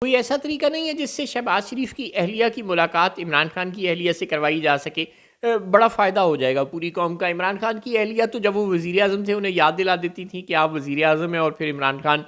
کوئی ایسا طریقہ نہیں ہے جس سے شہباز شریف کی اہلیہ کی ملاقات عمران خان کی اہلیہ سے کروائی جا سکے؟ بڑا فائدہ ہو جائے گا پوری قوم کا. عمران خان کی اہلیہ تو جب وہ وزیر اعظم تھے انہیں یاد دلا دیتی تھیں کہ آپ وزیر اعظم ہیں، اور پھر عمران خان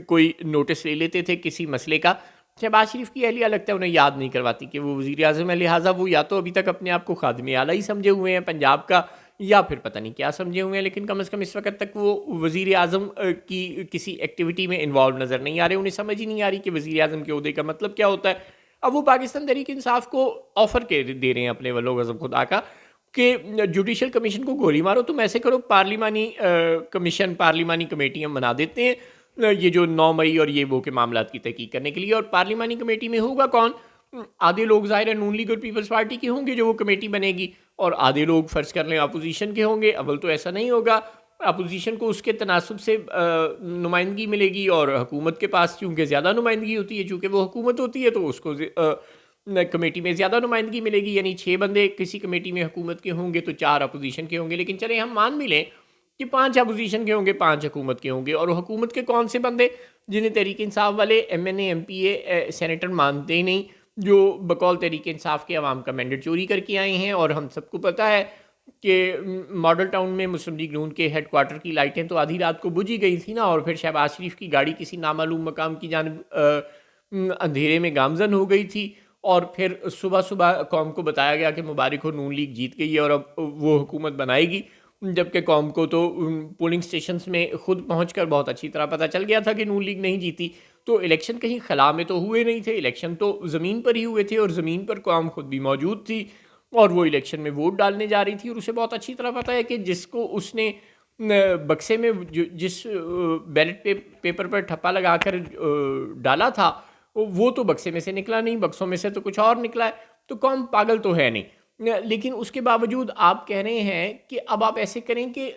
کوئی نوٹس لے لیتے تھے کسی مسئلے کا. شہباز شریف کی اہلیہ لگتا ہے انہیں یاد نہیں کرواتی کہ وہ وزیر اعظم ہے، لہٰذا وہ یا تو ابھی تک اپنے آپ کو خادم اعلیٰ ہی سمجھے ہوئے ہیں پنجاب کا، یا پھر پتہ نہیں کیا سمجھے ہوئے ہیں، لیکن کم از کم اس وقت تک وہ وزیر اعظم کی کسی ایکٹیویٹی میں انوالو نظر نہیں آ رہے. انہیں سمجھ ہی نہیں آ رہی کہ وزیر اعظم کے عہدے کا مطلب کیا ہوتا ہے. اب وہ پاکستان تحریک انصاف کو آفر دے رہے ہیں اپنے والوں غضب خدا کا کہ جوڈیشل کمیشن کو گولی مارو، تم ایسے کرو پارلیمانی کمیشن، پارلیمانی کمیٹی ہم بنا دیتے ہیں یہ جو 9 مئی اور یہ وہ کے معاملات کی تحقیق کرنے کے لیے. اور پارلیمانی کمیٹی میں ہوگا کون؟ آدھے لوگ ظاہر ہے نون لیگ اور پیپلز پارٹی کے ہوں گے جو وہ کمیٹی بنے گی، اور آدھے لوگ فرض کر لیں اپوزیشن کے ہوں گے. اول تو ایسا نہیں ہوگا، اپوزیشن کو اس کے تناسب سے نمائندگی ملے گی، اور حکومت کے پاس چونکہ زیادہ نمائندگی ہوتی ہے، چونکہ وہ حکومت ہوتی ہے تو اس کو کمیٹی میں زیادہ نمائندگی ملے گی. یعنی 6 بندے کسی کمیٹی میں حکومت کے ہوں گے تو 4 اپوزیشن کے ہوں گے. لیکن چلیں ہم مان بھی لیں کہ 5 اپوزیشن کے ہوں گے، 5 حکومت کے ہوں گے. اور حکومت کے کون سے بندے جنہیں تحریک انصاف والے ایم این اے، ایم پی اے، سینیٹر مانتے ہی نہیں، جو بقول تحریک انصاف کے عوام کا مینڈیٹ چوری کر کے آئے ہیں. اور ہم سب کو پتہ ہے کہ ماڈل ٹاؤن میں مسلم لیگ نون کے ہیڈ کوارٹر کی لائٹیں تو آدھی رات کو بجھ ہی گئی تھی نا، اور پھر شہباز شریف کی گاڑی کسی نامعلوم مقام کی جانب اندھیرے میں گامزن ہو گئی تھی. اور پھر صبح صبح قوم کو بتایا گیا کہ مبارک ہو نون لیگ جیت گئی ہے اور اب وہ حکومت بنائے گی، جبکہ قوم کو تو پولنگ سٹیشنز میں خود پہنچ کر بہت اچھی طرح پتہ چل گیا تھا کہ نون لیگ نہیں جیتی. تو الیکشن کہیں خلا میں تو ہوئے نہیں تھے، الیکشن تو زمین پر ہی ہوئے تھے، اور زمین پر قوم خود بھی موجود تھی، اور وہ الیکشن میں ووٹ ڈالنے جا رہی تھی. اور اسے بہت اچھی طرح پتہ ہے کہ جس کو اس نے بکسے میں جس بیلٹ پیپر پر ٹھپا لگا کر ڈالا تھا وہ تو بکسے میں سے نکلا نہیں، بکسوں میں سے تو کچھ اور نکلا ہے. تو قوم پاگل تو ہے نہیں. لیکن اس کے باوجود آپ کہہ رہے ہیں کہ اب آپ ایسے کریں کہ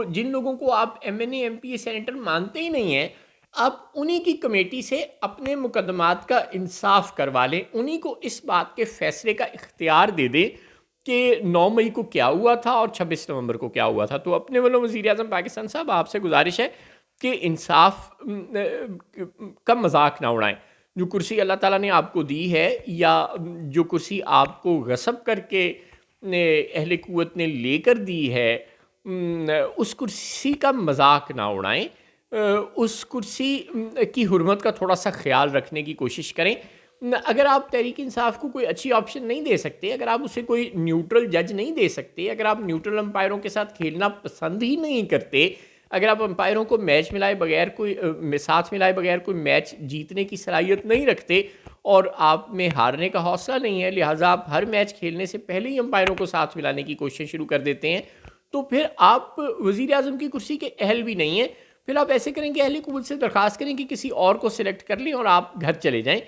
جن لوگوں کو آپ ایم این اے، ایم پی اے، سینیٹر مانتے ہی نہیں ہیں، آپ انہی کی کمیٹی سے اپنے مقدمات کا انصاف کروا لیں، انہی کو اس بات کے فیصلے کا اختیار دے دیں کہ 9 مئی کو کیا ہوا تھا اور 26 نومبر کو کیا ہوا تھا. تو اپنے والوں وزیر اعظم پاکستان صاحب آپ سے گزارش ہے کہ انصاف کا مذاق نہ اڑائیں. جو کرسی اللہ تعالیٰ نے آپ کو دی ہے، یا جو کرسی آپ کو غصب کر کے اہل قوت نے لے کر دی ہے، اس کرسی کا مذاق نہ اڑائیں، اس کرسی کی حرمت کا تھوڑا سا خیال رکھنے کی کوشش کریں. اگر آپ تحریک انصاف کو کوئی اچھی آپشن نہیں دے سکتے، اگر آپ اسے کوئی نیوٹرل جج نہیں دے سکتے، اگر آپ نیوٹرل امپائروں کے ساتھ کھیلنا پسند ہی نہیں کرتے، اگر آپ امپائروں کو میچ ملائے بغیر ساتھ ملائے بغیر کوئی میچ جیتنے کی صلاحیت نہیں رکھتے، اور آپ میں ہارنے کا حوصلہ نہیں ہے، لہٰذا آپ ہر میچ کھیلنے سے پہلے ہی امپائروں کو ساتھ ملانے کی کوشش شروع کر دیتے ہیں، تو پھر آپ وزیر اعظم کی کرسی کے اہل بھی نہیں ہیں. پھر آپ ایسے کریں کہ اہل قوت سے درخواست کریں کہ کسی اور کو سلیکٹ کر لیں اور آپ گھر چلے جائیں.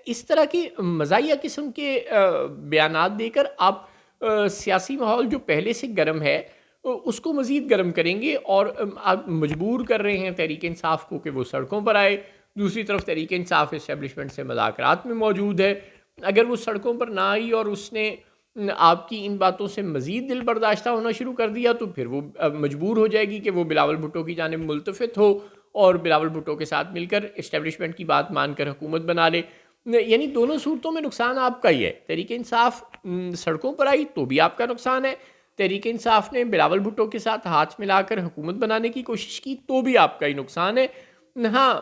اس طرح کی مزاحیہ قسم کے بیانات دے کر آپ سیاسی ماحول جو پہلے سے گرم ہے اس کو مزید گرم کریں گے، اور آپ مجبور کر رہے ہیں تحریک انصاف کو کہ وہ سڑکوں پر آئے. دوسری طرف تحریک انصاف اسٹیبلشمنٹ سے مذاکرات میں موجود ہے. اگر وہ سڑکوں پر نہ آئی اور اس نے آپ کی ان باتوں سے مزید دل برداشتہ ہونا شروع کر دیا، تو پھر وہ مجبور ہو جائے گی کہ وہ بلاول بھٹو کی جانب ملتفت ہو اور بلاول بھٹو کے ساتھ مل کر اسٹیبلشمنٹ کی بات مان کر حکومت بنا لے. یعنی دونوں صورتوں میں نقصان آپ کا ہی ہے. تحریک انصاف سڑکوں پر آئی تو بھی آپ کا نقصان ہے، تحریک انصاف نے بلاول بھٹو کے ساتھ ہاتھ ملا کر حکومت بنانے کی کوشش کی تو بھی آپ کا ہی نقصان ہے. ہاں،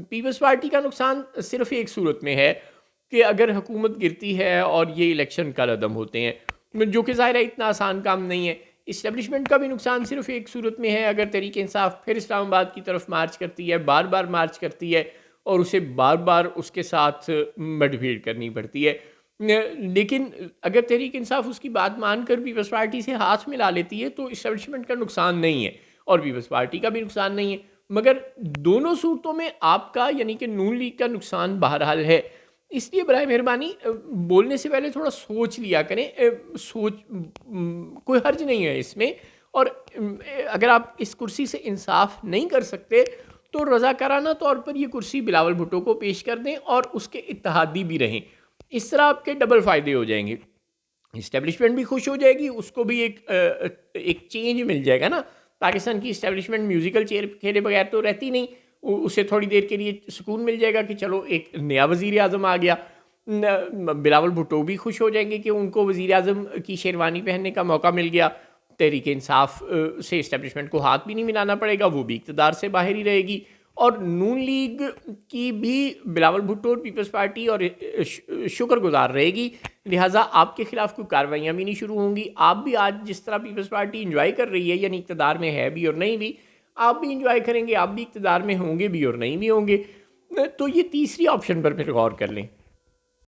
پیپلز پارٹی کا نقصان صرف ایک صورت میں ہے کہ اگر حکومت گرتی ہے اور یہ الیکشن کل عدم ہوتے ہیں، جو کہ ظاہر ہے اتنا آسان کام نہیں ہے. اسٹیبلشمنٹ کا بھی نقصان صرف ایک صورت میں ہے، اگر تحریک انصاف پھر اسلام آباد کی طرف مارچ کرتی ہے، بار بار مارچ کرتی ہے، اور اسے بار بار اس کے ساتھ مڈ بھیڑ کرنی پڑتی ہے. لیکن اگر تحریک انصاف اس کی بات مان کر پیپلز پارٹی سے ہاتھ ملا لیتی ہے تو اسٹیبلشمنٹ کا نقصان نہیں ہے اور پیپلز پارٹی کا بھی نقصان نہیں ہے. مگر دونوں صورتوں میں آپ کا یعنی کہ نون لیگ کا نقصان بہرحال ہے. اس لیے برائے مہربانی بولنے سے پہلے تھوڑا سوچ لیا کریں. کوئی حرج نہیں ہے اس میں، اور اگر آپ اس کرسی سے انصاف نہیں کر سکتے تو رضاکارانہ طور پر یہ کرسی بلاول بھٹو کو پیش کر دیں اور اس کے اتحادی بھی رہیں. اس طرح آپ کے ڈبل فائدے ہو جائیں گے، اسٹیبلشمنٹ بھی خوش ہو جائے گی، اس کو بھی ایک چینج مل جائے گا نا. پاکستان کی اسٹیبلشمنٹ میوزیکل چیئر کھیلے بغیر تو رہتی نہیں، اسے تھوڑی دیر کے لیے سکون مل جائے گا کہ چلو ایک نیا وزیر اعظم آ گیا. بلاول بھٹو بھی خوش ہو جائیں گے کہ ان کو وزیر اعظم کی شیروانی پہننے کا موقع مل گیا. تحریک انصاف سے اسٹیبلشمنٹ کو ہاتھ بھی نہیں ملانا پڑے گا, وہ بھی اقتدار سے باہر ہی رہے گی. اور نون لیگ کی بھی بلاول بھٹو اور پیپلز پارٹی اور شکر گزار رہے گی, لہٰذا آپ کے خلاف کوئی کارروائیاں بھی نہیں شروع ہوں گی. آپ بھی آج جس طرح پیپلز پارٹی انجوائے کر رہی ہے, یعنی اقتدار میں ہے بھی اور نہیں بھی, آپ بھی انجوائے کریں گے, آپ بھی اقتدار میں ہوں گے بھی اور نہیں بھی ہوں گے. تو یہ تیسری آپشن پر پھر غور کر لیں.